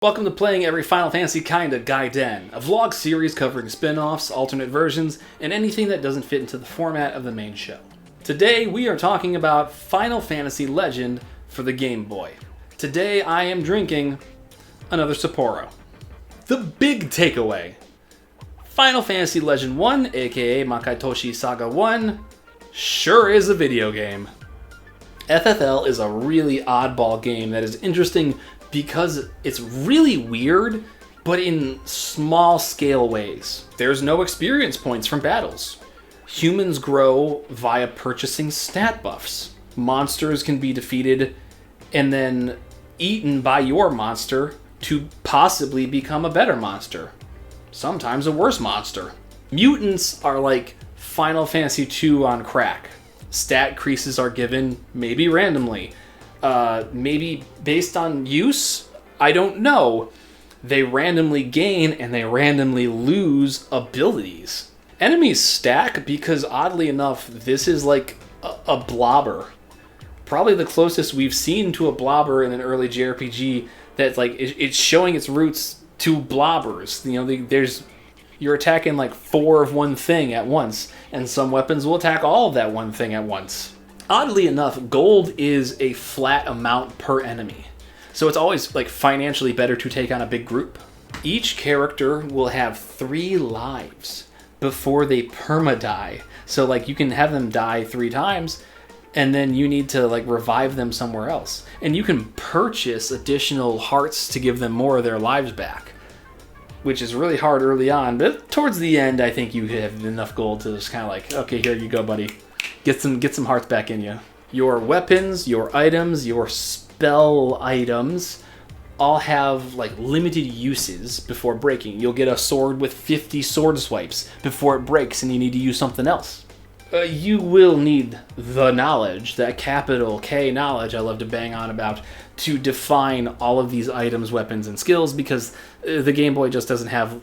Welcome to Playing Every Final Fantasy Kinda Gaiden, a vlog series covering spin-offs, alternate versions, and anything that doesn't fit into the format of the main show. Today we are talking about Final Fantasy Legend for the Game Boy. Today I am drinking another Sapporo. The big takeaway: Final Fantasy Legend 1, aka Makaitoshi Saga 1, sure is a video game. FFL is a really oddball game that is interesting because it's really weird, but in small scale ways. There's no experience points from battles. Humans grow via purchasing stat buffs. Monsters can be defeated and then eaten by your monster to possibly become a better monster. Sometimes a worse monster. Mutants are like Final Fantasy II on crack. Stat increases are given, maybe randomly. Maybe based on use? I don't know. They randomly gain and they randomly lose abilities. Enemies stack because, oddly enough, this is like a blobber. Probably the closest we've seen to a blobber in an early JRPG that's like, it's showing its roots to blobbers. You know, you're attacking like 4 of one thing at once, and some weapons will attack all of that one thing at once. Oddly enough, gold is a flat amount per enemy, so it's always like financially better to take on a big group. Each character will have 3 lives before they perma-die. So like you can have them die 3 times, and then you need to like revive them somewhere else. And you can purchase additional hearts to give them more of their lives back, which is really hard early on, but towards the end I think you have enough gold to just kind of like, okay, here you go, buddy. Get some hearts back in you. Your weapons, your items, your spell items all have like limited uses before breaking. You'll get a sword with 50 sword swipes before it breaks and you need to use something else. You will need the knowledge, that capital K knowledge I love to bang on about, to define all of these items, weapons, and skills, because the Game Boy just doesn't have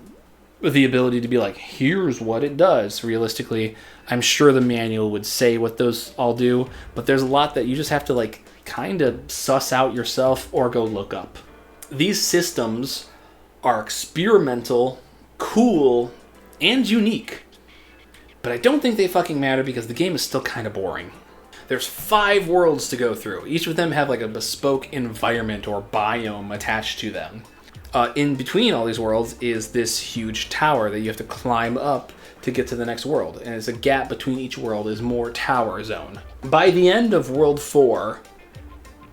the ability to be like, here's what it does. Realistically, I'm sure the manual would say what those all do, but there's a lot that you just have to like kind of suss out yourself or go look up. These systems are experimental, cool, and unique, but I don't think they fucking matter because the game is still kind of boring. There's 5 worlds to go through. Each of them have like a bespoke environment or biome attached to them. In between all these worlds is this huge tower that you have to climb up to get to the next world. And as a gap between each world is more tower zone. By the end of World 4,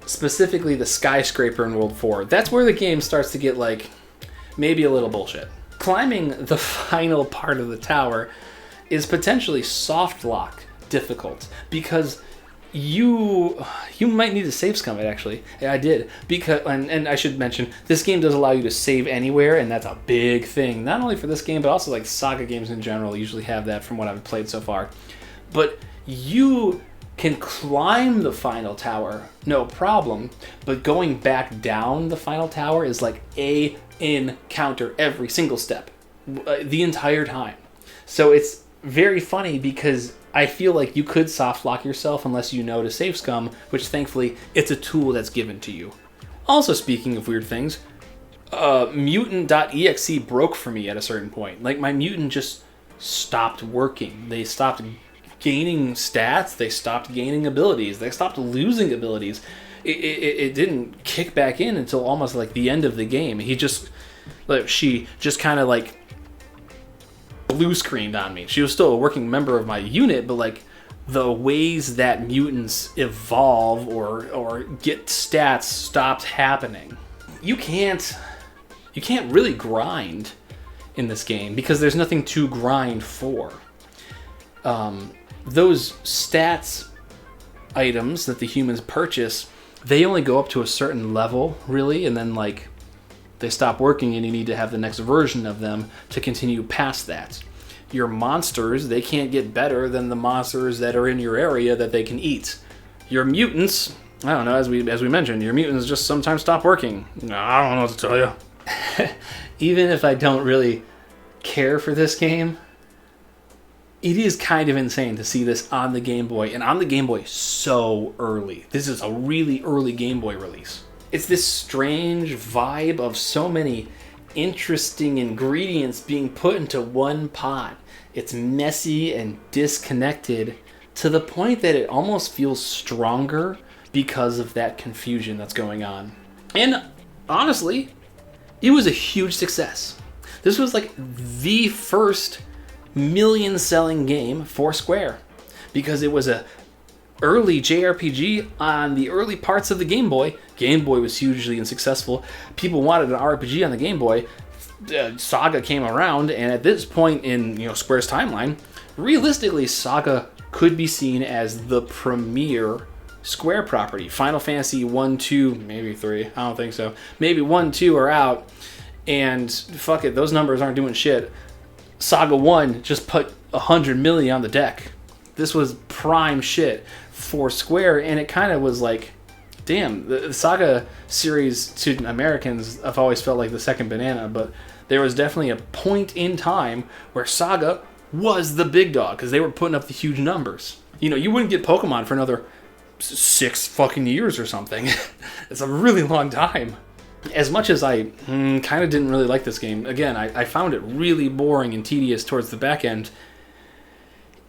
specifically the skyscraper in World 4, that's where the game starts to get like maybe a little bullshit. Climbing the final part of the tower is potentially soft lock difficult because you might need to save scum it, actually. Yeah, I did. Because and I should mention, this game does allow you to save anywhere, and that's a big thing. Not only for this game, but also like Saga games in general usually have that from what I've played so far. But you can climb the final tower, no problem. But going back down the final tower is like a encounter every single step. The entire time. So it's very funny because I feel like you could soft lock yourself unless you know to save scum, which thankfully it's a tool that's given to you. Also, speaking of weird things, mutant.exe broke for me at a certain point. Like my mutant just stopped working. They stopped gaining stats, they stopped gaining abilities, they stopped losing abilities. It didn't kick back in until almost like the end of the game. She just kind of like blue screened on me. She was still a working member of my unit, but like the ways that mutants evolve or get stats stopped happening. You can't really grind in this game because there's nothing to grind for. Those stats items that the humans purchase, they only go up to a certain level, really, and then like they stop working and you need to have the next version of them to continue past that. Your monsters, they can't get better than the monsters that are in your area that they can eat. Your mutants, I don't know, as we mentioned, your mutants just sometimes stop working. I don't know what to tell you. Even if I don't really care for this game, it is kind of insane to see this on the Game Boy, and on the Game Boy so early. This is a really early Game Boy release. It's this strange vibe of so many interesting ingredients being put into one pot. It's messy and disconnected to the point that it almost feels stronger because of that confusion that's going on. And honestly, it was a huge success. This was like the first million-selling game for Square because it was a early JRPG on the early parts of the Game Boy. Game Boy was hugely unsuccessful. People wanted an RPG on the Game Boy. SaGa came around, and at this point in Square's timeline, realistically, SaGa could be seen as the premier Square property. Final Fantasy 1, 2, maybe 3, I don't think so. Maybe 1, 2 are out, and fuck it, those numbers aren't doing shit. SaGa 1 just put 100 million on the deck. This was prime shit for Square, and it kind of was like, damn, the SaGa series to Americans have always felt like the second banana, but there was definitely a point in time where SaGa was the big dog because they were putting up the huge numbers. You wouldn't get Pokemon for another 6 fucking years or something. It's a really long time. As much as I kind of didn't really like this game, again, I found it really boring and tedious towards the back end.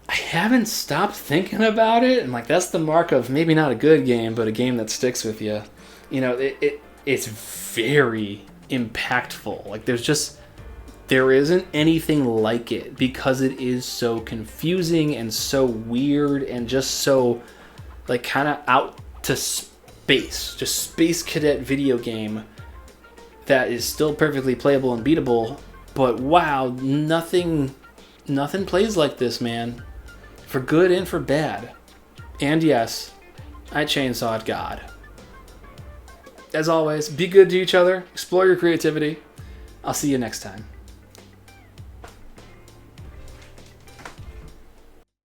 I haven't stopped thinking about it, and that's the mark of maybe not a good game, but a game that sticks with you. It's very impactful. There isn't anything like it because it is so confusing and so weird and just so kind of out to space, just space cadet video game that is still perfectly playable and beatable. But wow, nothing plays like this, man. For good and for bad. And yes, I chainsawed God. As always, be good to each other, explore your creativity. I'll see you next time.